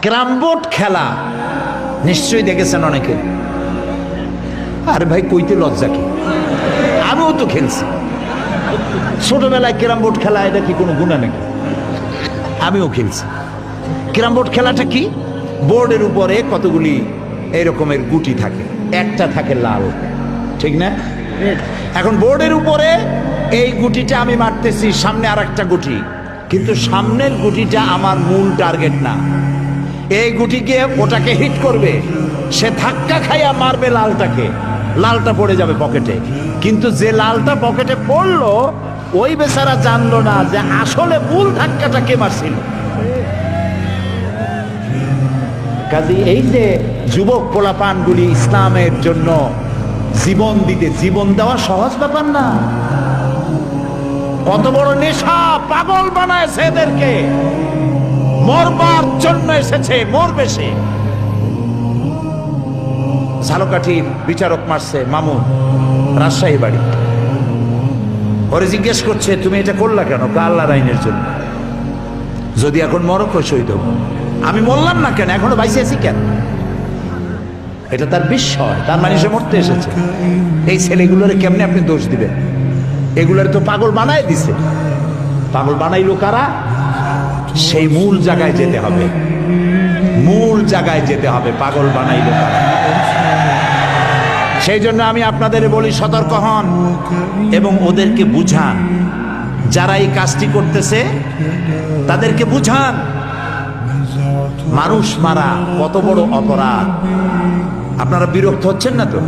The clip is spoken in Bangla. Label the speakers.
Speaker 1: ক্যারামবোর্ড খেলা নিশ্চয়ই দেখেছেন অনেকে। আরে ভাই কইতে লজ্জা কি, আমিও তো খেলছি ছোটবেলায় ক্যারামবোর্ড খেলা। এটা কি কোনো গুণা নাকি? আমিও খেলছি। ক্যারামবোর্ড খেলাটা কি? বোর্ডের উপরে কতগুলি এই রকমের গুটি থাকে, একটা থাকে লাল, ঠিক না? এখন বোর্ডের উপরে এই গুটিটা আমি মারতেছি, সামনে আর একটা গুটি, কিন্তু সামনের গুটিটা আমার মূল টার্গেট না। এই গুটিকে ওটাকে হিট করবে, সে ধাক্কা খাইয়া মারবে লালটাকে, লালটা পড়ে যাবে পকেটে। কিন্তু যে লালটা পকেটে পড়লো ওই বেচারা জানলো না যে আসলে মূল ধাক্কাটা কে মারছিল। কাজে এই যে যুবক পোলাপানগুলি ইসলামের জন্য জীবন দিতে, জীবন দেওয়া সহজ ব্যাপার না। কত বড় নেশা, পাগল বানায়ছে এদেরকে, মরবার জন্য এসেছে, মরবে সে। ঝালকাঠির বিচারক মারছে মামুন, রাজশাহী বাড়ি। ওরে জিজ্ঞেস করছে তুমি এটা করলা কেন? আল্লাহর আইনের জন্য। যদি এখন মরো কই শহীদ হব। আমি বললাম না কেন, এখনো বাইসে আছি কেন? এটা তার বিস্ময়, তার মানে সে মরতে এসেছে। এই ছেলেগুলোরে কেমনে আপনি দোষ দিবেন? এগুলোর তো পাগল বানায় দিছে। পাগল বানাইলো কারা? সেই মূল জায়গায় যেতে হবে, মূল জায়গায় যেতে হবে। পাগল বানাইলো কারা? সেই জন্য আমি আপনাদের বলি সতর্ক হন এবং ওদেরকে বুঝান। যারা এই কাজটি করতেছে তাদেরকে বুঝান মানুষ মারা কত বড় অপরাধ। আপনারা বিরক্ত হচ্ছেন না তো?